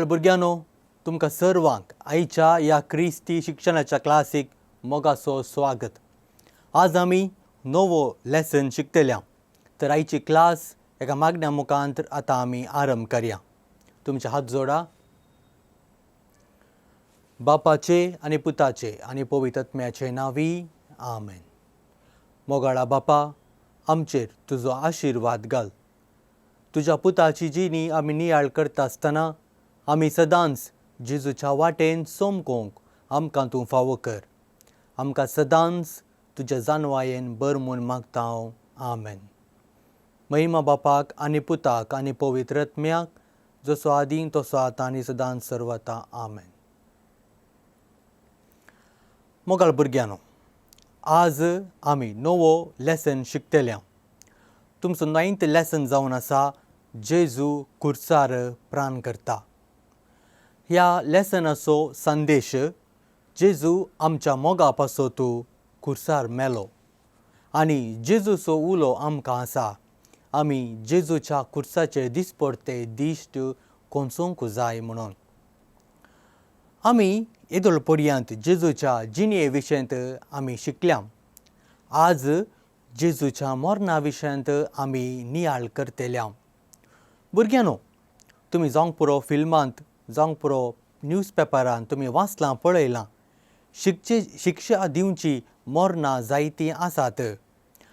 मोगाळ भुरग्यांनो, तुमकां सर्वांक आयच्या ह्या क्रिस्ती शिक्षणाच्या क्लासीक मोगाचो स्वागत. आज आमी नवो लेसन शिकतल्या. तर आयची क्लास एका मागण्या मुखांत आतां आमी आरंभ करया. तुमचे हात जोडा. बापाचे आनी पुताचे आनी पवित्र आत्म्याचे नांवी आमेन. मोगाळा बापा, आमचेर तुजो आशिर्वाद घाल. तुज्या पुताची जिणी आमी नियाळ करता आसतना आमी सदांच जेजूच्या वाटेन सोमकोंक आमकां तूं फावो कर. आमकां सदांच तुज्या जानवायेन बर म्हूण मागता हांव. आमेन. महिमा बापाक आनी पुताक आनी पवित्र आत्म्याक, जसो आदीं तसो आतां आनी सदांच सर्वता. आमेन. मोगाळ भुरग्यांनो, आज आमी नवो लेसन शिकतल्या. तुमचो 9th लेसन जावन आसा जेजू खुर्सार प्राण करता. ह्या लेसनाचो संदेश जेजू आमच्या मोगा पासोतू खुर्सार मेलो आनी जेजूचो उलो आमकां आसा. आमी जेजूच्या खुर्साचे दिसपडटे दिश्ट कोंसूंक जाय म्हणून. आमी येदोळ पर्यंत जेजूच्या जिणे विशयंत आमी शिकल्या. आज जेजूच्या मरणा विशयंत आमी नियाळ करतल्या. भुरग्यांनो, तुमी जावंक पुरो फिल्मांत जावंक पुरो न्यूजपेपरांत तुमी वाचलां पळयलां. शिक्षा दिवची मरणां जायतीं आसात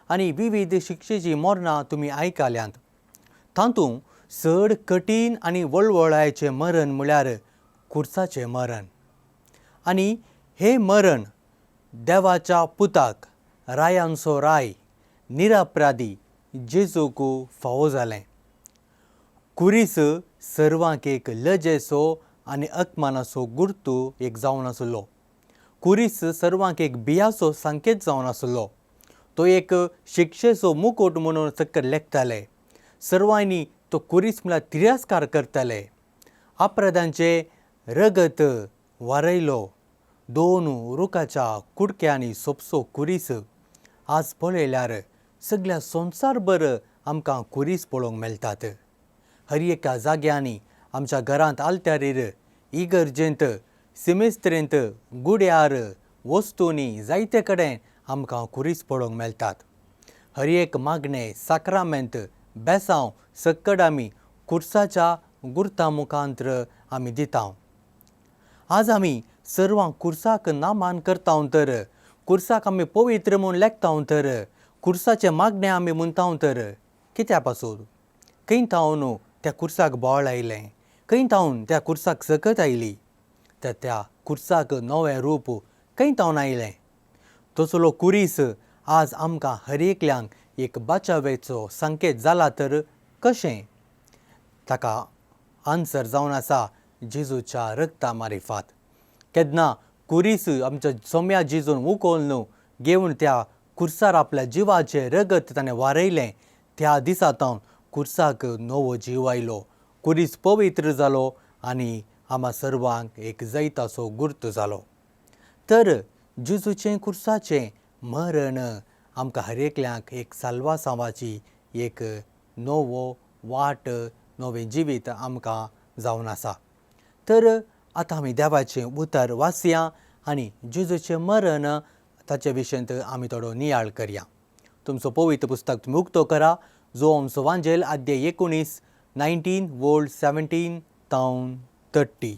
आनी विविध शिक्षेची मरणां तुमी आयकल्यांत. तातूंत चड कठीण आनी वळवळायेचें मरण म्हळ्यार खुर्साचें मरण. आनी हें मरण देवाच्या पुताक, रायांचो राय, निरपराधी जेजूक फावो जालें. खुरीस सर्वांक एक लजेचो आनी अपमानाचो गुर्तू एक जावन आसलो. खुरीस सर्वांक एक भियाचो संकेत जावन आसलो. तो एक शिक्षेचो मुकुट म्हणून सकयल लेखताले. सर्वांनी तो खुरीस म्हळ्यार तिरस्कार करताले. अपराधांचे रगत वारयलो. 2 रुखाच्या कुडक्यांनी सोंपसो खुरीस. आज पळयल्यार सगळ्या संवसारभर आमकां खुरीस पळोवंक मेळटात. हर एका जाग्यांनी, आमच्या घरांत आल्तारीर, इगर्जेंत, सिमेस्त्रेंत, गुड्यार, वस्तूंनी जायते कडेन आमकां खुरीस पळोवंक मेळटात. हर एक मागणे, साक्रामेंत, बेसांव सकट आमी खुर्साच्या गुर्ता मुखांत्र आमी दिता. आज आमी सर्वांक खुर्साक नामान करता तर, खुर्साक आमी पवित्र म्हूण लेखता तर, खुर्साचे मागणे आमी म्हणटा तर, कित्या पासून? खंय थावन त्या खुर्साक बोवाळ आयलें, खंय थावन त्या खुर्साक सकत आयली, तर त्या खुर्साक नवें रूप खंय थावन आयलें. तसलो खुरीस आज आमकां हर एकल्यांक एक बाचावेचो संकेत जाला तर कशें? ताका आन्सर जावन आसा जेजूच्या रगता मारिफात. केन्ना खुरीस आमच्या सोम्या जेजून उखोवन घेवन त्या खुर्सार आपल्या जिवाचें रगत ताणें वारयलें, त्या दिसांतावन खुर्साक नवो जीव आयलो. खुरीस पवित्र जालो आनी आम्हा सर्वांक एक जैताचो गुर्त जालो. तर जेजूचें खुर्साचें मरण आमकां हर एकल्यांक एक साल्वासावाची एक नवो वाट, नवें जिवीत आमकां जावन आसा. तर आतां आमी देवाचें उतर वाचया आनी जेजूचें मरण ताचे विशयंत आमी थोडो नियाळ करया. तुमचो पवित्र पुस्तक तुमी उक्तो करा. जोमचो वांजेल अध्याय 19, 19 वर्ड 17 तावन 30.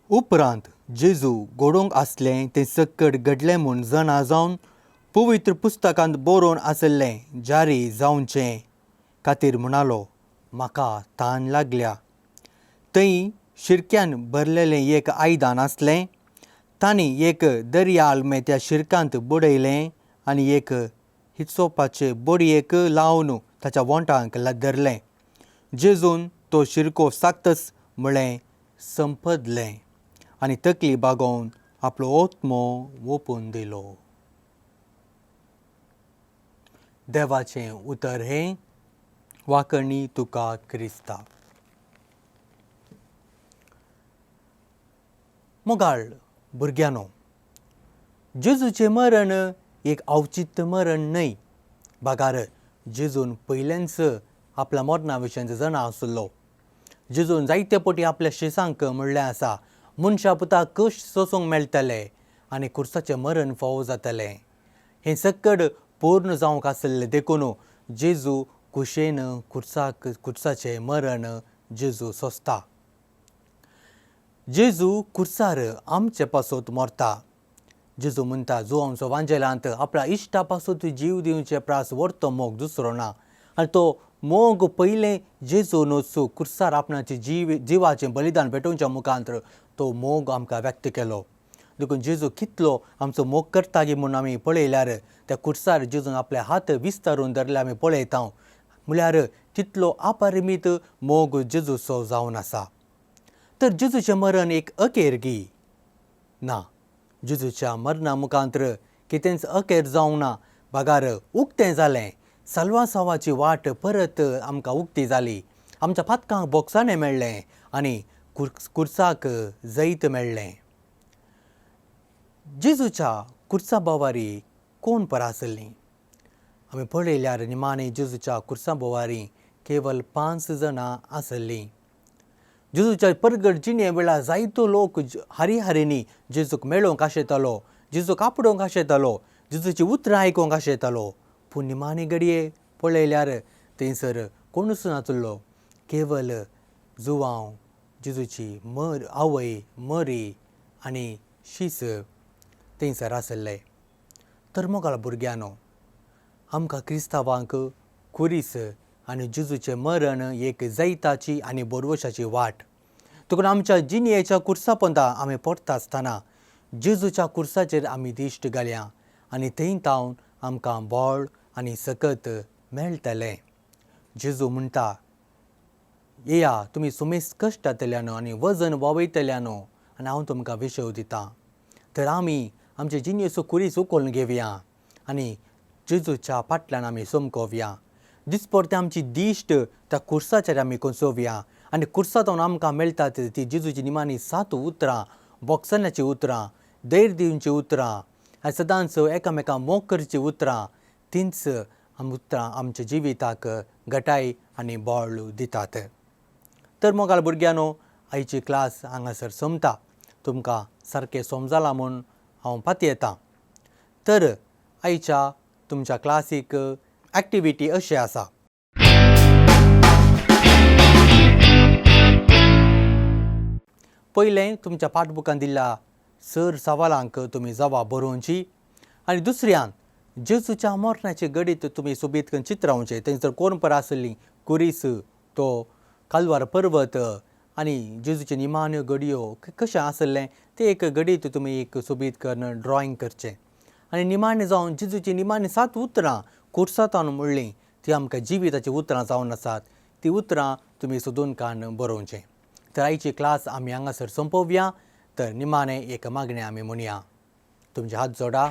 उपरांत जेजू घडोवंक आसलें तें सकट घडलें म्हूण जाणा जावन पवित्र पुस्तकांत बरोवन आसलें जारी जावचें खातीर म्हणालो, म्हाका तान लागल्या. थंय शिरक्यान भरलेलें एक आयदान आसलें. तांणी एक दर्या आल्में त्या शिरकांत बुडयलें आनी एक हिसोपाचे बडयेक लावन ताच्या वोंटांक धरलें. जेजून तो शिरको साकतस म्हळें संपदलें आनी तकली बागोवन आपलो ओत्मो ओपून दिलो. देवाचें उतर हें. वाकणी तुका क्रिस्ता. मोगाळ भुरग्यांनो, जेजूचें मरण एक औचित्य मरण न्हय. भागार जेजून पयलेंच आपल्या मरणा विशयंत जाणा आसलो. जेजून जायते पटी आपल्या शिसांक म्हणलें आसा, मनशा पुताक कश्ट सोसूंक मेळटले आनी कुर्साचें मरण फावो जातलें. हें सकट पूर्ण जावंक आसलें देखून जेजू कुशेन कुर्साचें मरण जेजू सोंसता. जेजू कुर्सार आमचे पासत मरता. जेजू म्हणटा, जो आमचो वांजेलांत आपल्या इश्टा पासत जीव दिवचे प्रास व्हरतो मोग दुसरो ना. आनी तो मोग पयलें जेजूनच कुर्सार आपणाचें जिवाचें बलिदान पेटोवच्या मुखांतर तो मोग आमकां व्यक्त केलो. देखून जेजू कितलो आमचो मोग करता गे म्हूण आमी पळयल्यार त्या कुर्सार जेजून आपले हात विस्तारून धरले आमी पळयता. म्हळ्यार तितलो अपरिमीत मोग जेजूचो जावन आसा. तर जेजूचें मरण एक अखेरगी ना. जेजूच्या मरणा मुखांतर कितेंच अखेर जावंक ना. भागार उक्तें जालें. साल्वासावाची वाट परत आमकां उक्ती जाली. आमच्या पातकांक बोगसाणें मेळ्ळें आनी कुर्साक जैत मेळ्ळें. जेजूच्या कुर्सा बोवारी कोण पर आसलीं? आमी पळयल्यार निमाणें जेजूच्या कुर्सा बोवारी केवल 5 जाणां आसलीं. जेजूच्या परगट जिणे वेळार जायतो लोक हरिहरींनी जेजूक मेळोवंक आशेतालो, जेजूक आपडोवंक आशेतालो, जेजूची उतरां आयकूंक आशेतालो. पूण निमाणे घडये पळयल्यार थंयसर कोणूच नासलो. केवल जुवांव, जेजूची आवय मरी आनी शीस थंयसर आसले. तर मोगाळ भुरग्यांनो, आमकां क्रिस्तांवांक कुरीस आनी जेजूचें मरण एक जैताची आनी बोरवशाची वाट. देखून आमच्या जिणेच्या कुर्सापंता आमी पडटा आसतना जेजूच्या कुर्साचेर आमी दिश्ट घालया आनी थंय तावन आमकां बोळ आनी सकत मेळटलें. जेजू म्हणटा, येया तुमी सुमेस्त कश्टांतल्यान आनी वजन वावयतल्यान आनी हांव तुमकां विश्व दितां. तर आमी आमचे जिणेचो कुरीस उखलून घेवया आनी जेजूच्या फाटल्यान आमी सोमकोवया. दिसपरते आमची दिश्ट त्या कुर्साचेर आमी कोसोवया आनी कुर्सांतून आमकां मेळटात ती जेजूची निमाणी 7 उतरां, बोगसण्याची उतरां, धैर्य दिवची उतरां आनी सदांच एकामेकांक मोग करची उतरां. तींच उतरां आमच्या जिविताक घटाय आनी बोळ दितात. तर मोगाळ भुरग्यांनो, आयची क्लास हांगासर सोंपता. तुमकां सारकें समजलां म्हूण हांव पातयेतां. तर आयच्या तुमच्या क्लासीक एक्टिविटी अशी आसा. पयलें तुमच्या पाठबुकान दिल्ल्या सवालांक तुमी जवाब बरोवची आनी दुसऱ्यान जेजूच्या मरणाचे घडीत तुमी सोबीत करून चित्रावचें. थंयसर कोण पर आसलीं, कुरीस, तो काल्वार पर्वत आनी जेजूच्यो निमाण्यो घडयो कशें आसलें तें एक घडीत तुमी एक सोबीत करून ड्रॉइंग करचें. आनी निमाणें जावन जेजूची निमाणीं 7 उतरां कुर्सांतान म्हणलीं तीं आमकां जिविताची उतरां जावन आसात. तीं उतरां तुमी सोदून काडून बरोवचें. तर आयची क्लास आमी हांगासर संपोवया. तर निमाणें एक मागणें आमी म्हणया. तुमचे हात जोडा.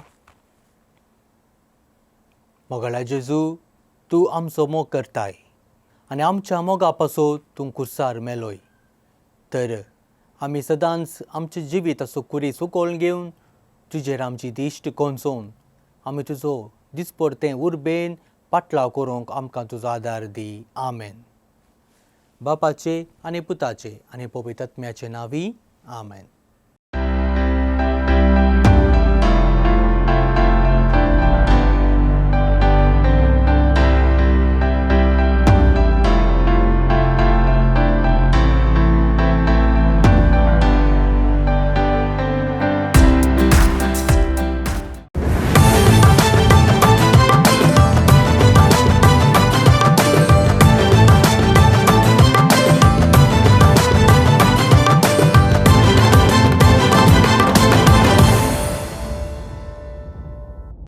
मोगाळ्या जेजू, तूं आमचो मोग करताय आनी आमच्या मोगा पासत तूं कुर्सार मेलोय. तर आमी सदांच आमचे जिविताचो कुरीस उखलून घेवन तुजेर आमची दिश्ट कोंसोवन आमी तुजो दिसपरतें उर्बेन पाटलाव करूंक आमकां तुजो आदार दी. आमेन. बापाचे आनी पुताचे आनी पवित्र आत्म्याचे नांवी. आमेन.